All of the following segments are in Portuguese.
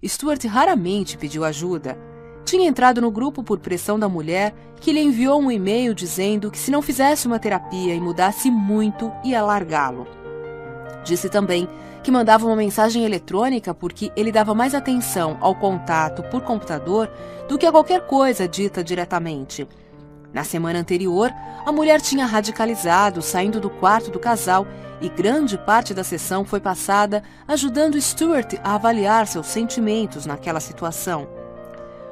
Stuart raramente pediu ajuda. Tinha entrado no grupo por pressão da mulher, que lhe enviou um e-mail dizendo que se não fizesse uma terapia e mudasse muito, ia largá-lo. Disse também que mandava uma mensagem eletrônica porque ele dava mais atenção ao contato por computador do que a qualquer coisa dita diretamente. Na semana anterior, a mulher tinha radicalizado, saindo do quarto do casal, e grande parte da sessão foi passada ajudando Stuart a avaliar seus sentimentos naquela situação.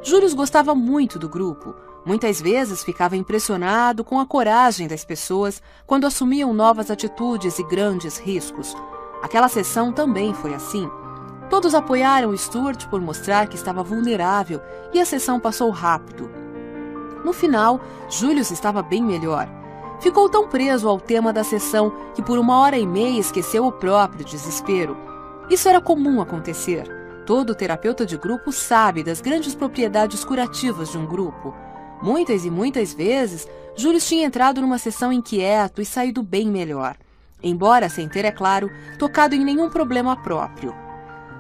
Julius gostava muito do grupo. Muitas vezes ficava impressionado com a coragem das pessoas quando assumiam novas atitudes e grandes riscos. Aquela sessão também foi assim. Todos apoiaram Stuart por mostrar que estava vulnerável e a sessão passou rápido. No final, Julius estava bem melhor. Ficou tão preso ao tema da sessão que por 1h30 esqueceu o próprio desespero. Isso era comum acontecer. Todo terapeuta de grupo sabe das grandes propriedades curativas de um grupo. Muitas e muitas vezes, Julius tinha entrado numa sessão inquieto e saído bem melhor. Embora sem ter, é claro, tocado em nenhum problema próprio.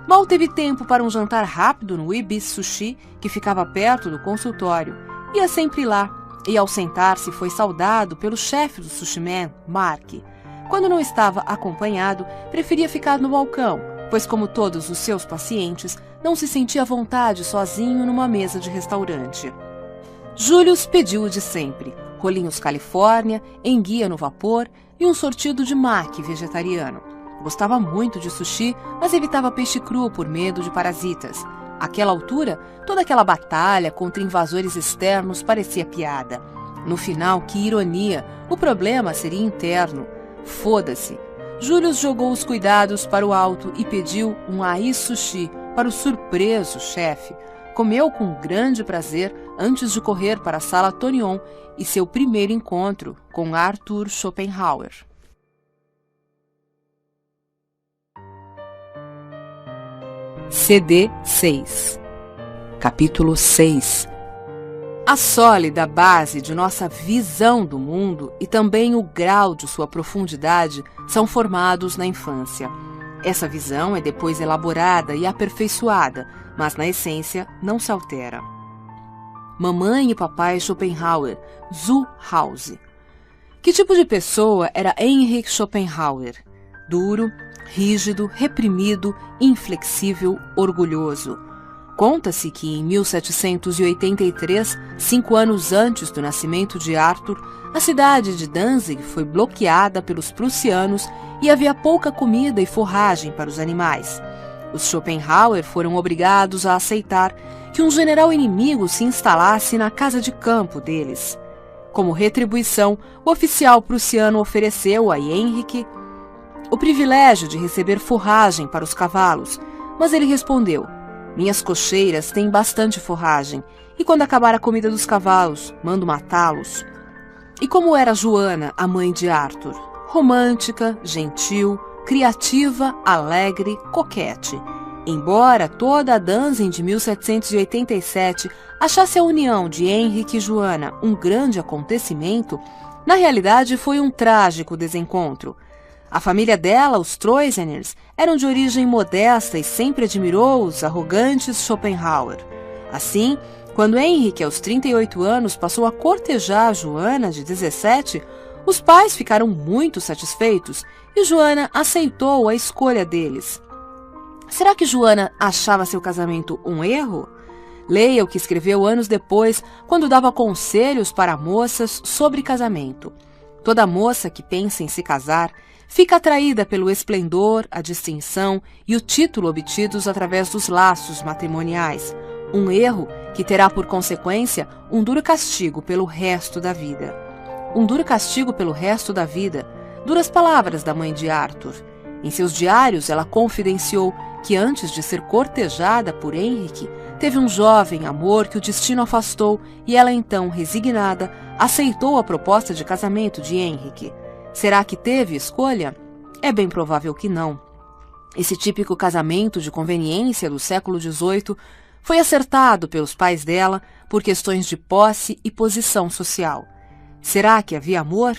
Mal teve tempo para um jantar rápido no Ibis Sushi, que ficava perto do consultório. Ia sempre lá, e ao sentar-se foi saudado pelo chefe do Sushi Man, Mark. Quando não estava acompanhado, preferia ficar no balcão, pois como todos os seus pacientes, não se sentia à vontade sozinho numa mesa de restaurante. Julius pediu o de sempre, rolinhos Califórnia, enguia no vapor e um sortido de maqui vegetariano. Gostava muito de sushi, mas evitava peixe cru por medo de parasitas. Àquela altura, toda aquela batalha contra invasores externos parecia piada. No final, que ironia, o problema seria interno. Foda-se. Julius jogou os cuidados para o alto e pediu um ai sushi para o surpreso chefe. Comeu com grande prazer antes de correr para a sala Tonion e seu primeiro encontro com Arthur Schopenhauer. CD 6. Capítulo 6. A sólida base de nossa visão do mundo e também o grau de sua profundidade são formados na infância. Essa visão é depois elaborada e aperfeiçoada, mas na essência não se altera. Mamãe e papai Schopenhauer, Zu House. Que tipo de pessoa era Heinrich Schopenhauer? Duro, rígido, reprimido, inflexível, orgulhoso. Conta-se que em 1783, 5 anos antes do nascimento de Arthur, a cidade de Danzig foi bloqueada pelos prussianos e havia pouca comida e forragem para os animais. Os Schopenhauer foram obrigados a aceitar que um general inimigo se instalasse na casa de campo deles. Como retribuição, o oficial prussiano ofereceu a Heinrich o privilégio de receber forragem para os cavalos, mas ele respondeu: "Minhas cocheiras têm bastante forragem, e quando acabar a comida dos cavalos, mando matá-los." E como era Joana, a mãe de Arthur? Romântica, gentil, criativa, alegre, coquete. Embora toda a Danzig de 1787 achasse a união de Heinrich e Joana um grande acontecimento, na realidade foi um trágico desencontro. A família dela, os Troeseners, eram de origem modesta e sempre admirou os arrogantes Schopenhauer. Assim, quando Heinrich, aos 38 anos, passou a cortejar Joana, de 17, os pais ficaram muito satisfeitos e Joana aceitou a escolha deles. Será que Joana achava seu casamento um erro? Leia o que escreveu anos depois, quando dava conselhos para moças sobre casamento. Toda moça que pensa em se casar fica atraída pelo esplendor, a distinção e o título obtidos através dos laços matrimoniais. Um erro que terá por consequência um duro castigo pelo resto da vida. Um duro castigo pelo resto da vida. Duras palavras da mãe de Arthur. Em seus diários, ela confidenciou que antes de ser cortejada por Heinrich, teve um jovem amor que o destino afastou e ela então, resignada, aceitou a proposta de casamento de Heinrich. Será que teve escolha? É bem provável que não. Esse típico casamento de conveniência do século XVIII foi acertado pelos pais dela por questões de posse e posição social. Será que havia amor?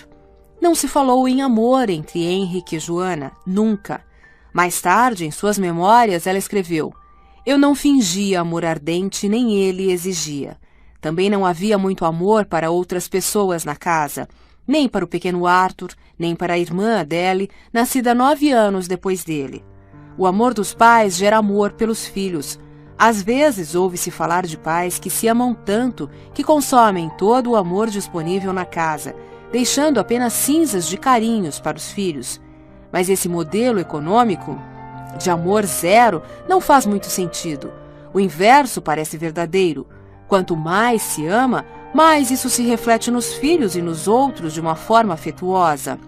Não se falou em amor entre Heinrich e Joana, nunca. Mais tarde, em suas memórias, ela escreveu: Eu não fingia amor ardente, nem ele exigia. Também não havia muito amor para outras pessoas na casa, nem para o pequeno Arthur, nem para a irmã Adele, nascida 9 anos depois dele. O amor dos pais gera amor pelos filhos. Às vezes ouve-se falar de pais que se amam tanto que consomem todo o amor disponível na casa, deixando apenas cinzas de carinhos para os filhos. Mas esse modelo econômico de amor zero não faz muito sentido. O inverso parece verdadeiro. Quanto mais se ama, mais isso se reflete nos filhos e nos outros de uma forma afetuosa.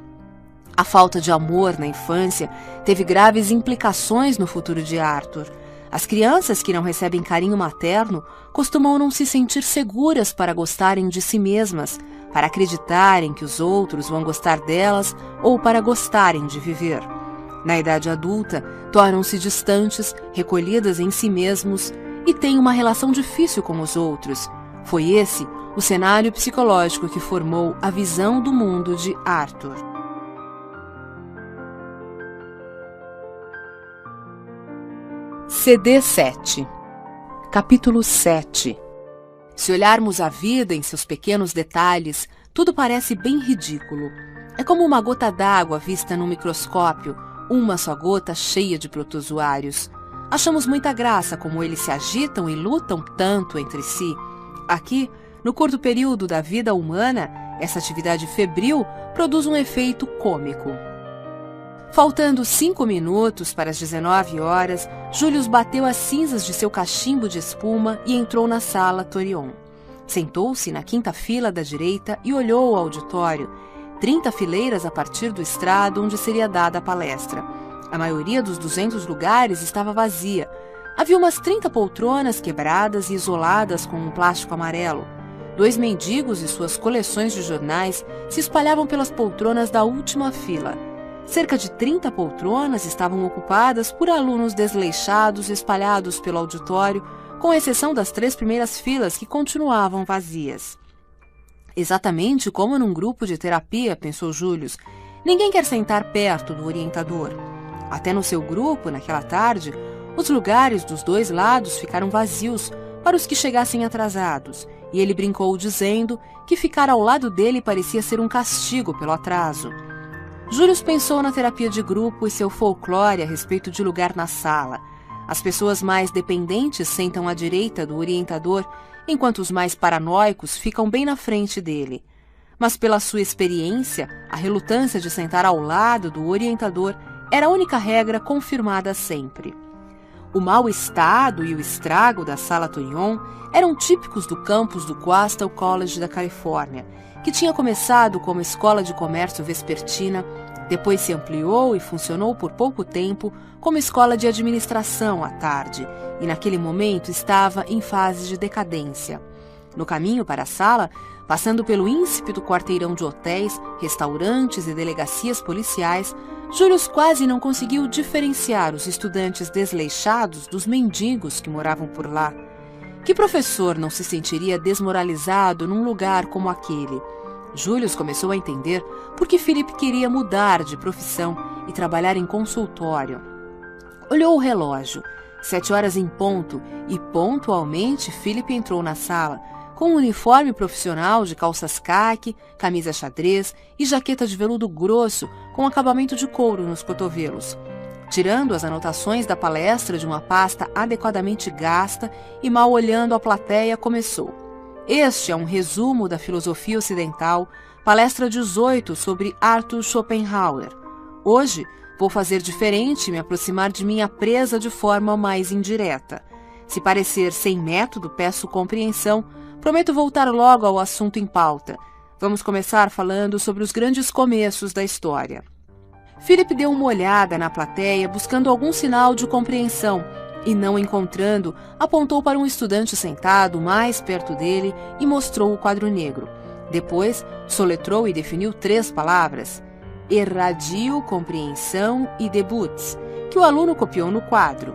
A falta de amor na infância teve graves implicações no futuro de Arthur. As crianças que não recebem carinho materno costumam não se sentir seguras para gostarem de si mesmas, para acreditarem que os outros vão gostar delas ou para gostarem de viver. Na idade adulta, tornam-se distantes, recolhidas em si mesmos e têm uma relação difícil com os outros. Foi esse o cenário psicológico que formou a visão do mundo de Arthur. CD 7. Capítulo 7. Se olharmos a vida em seus pequenos detalhes, tudo parece bem ridículo. É como uma gota d'água vista num microscópio, uma só gota cheia de protozoários. Achamos muita graça como eles se agitam e lutam tanto entre si. Aqui, no curto período da vida humana, essa atividade febril produz um efeito cômico. Faltando 5 minutos para as 19 horas, Július bateu as cinzas de seu cachimbo de espuma e entrou na sala Torion. Sentou-se na 5ª fila da direita e olhou o auditório, 30 fileiras a partir do estrado onde seria dada a palestra. A maioria dos 200 lugares estava vazia. Havia umas 30 poltronas quebradas e isoladas com um plástico amarelo. 2 mendigos e suas coleções de jornais se espalhavam pelas poltronas da última fila. Cerca de 30 poltronas estavam ocupadas por alunos desleixados espalhados pelo auditório, com exceção das 3 primeiras filas que continuavam vazias. Exatamente como num grupo de terapia, pensou Július, ninguém quer sentar perto do orientador. Até no seu grupo, naquela tarde, os lugares dos 2 lados ficaram vazios para os que chegassem atrasados, e ele brincou dizendo que ficar ao lado dele parecia ser um castigo pelo atraso. Július pensou na terapia de grupo e seu folclore a respeito de lugar na sala. As pessoas mais dependentes sentam à direita do orientador, enquanto os mais paranoicos ficam bem na frente dele. Mas pela sua experiência, a relutância de sentar ao lado do orientador era a única regra confirmada sempre. O mau estado e o estrago da Sala Torion eram típicos do campus do Coastal College da Califórnia, que tinha começado como escola de comércio vespertina, depois se ampliou e funcionou por pouco tempo como escola de administração à tarde, e naquele momento estava em fase de decadência. No caminho para a sala, passando pelo íncipido quarteirão de hotéis, restaurantes e delegacias policiais, Július quase não conseguiu diferenciar os estudantes desleixados dos mendigos que moravam por lá. Que professor não se sentiria desmoralizado num lugar como aquele? Július começou a entender por que Philip queria mudar de profissão e trabalhar em consultório. Olhou o relógio, 7 horas em ponto, e pontualmente Philip entrou na sala, com um uniforme profissional de calças caque, camisa xadrez e jaqueta de veludo grosso com acabamento de couro nos cotovelos. Tirando as anotações da palestra de uma pasta adequadamente gasta e mal olhando a plateia, começou. Este é um resumo da filosofia ocidental, palestra 18 sobre Arthur Schopenhauer. Hoje vou fazer diferente e me aproximar de minha presa de forma mais indireta. Se parecer sem método, peço compreensão. Prometo voltar logo ao assunto em pauta. Vamos começar falando sobre os grandes começos da história. Philip deu uma olhada na plateia buscando algum sinal de compreensão e, não encontrando, apontou para um estudante sentado mais perto dele e mostrou o quadro negro. Depois, soletrou e definiu 3 palavras: erradio, compreensão e debuts, que o aluno copiou no quadro.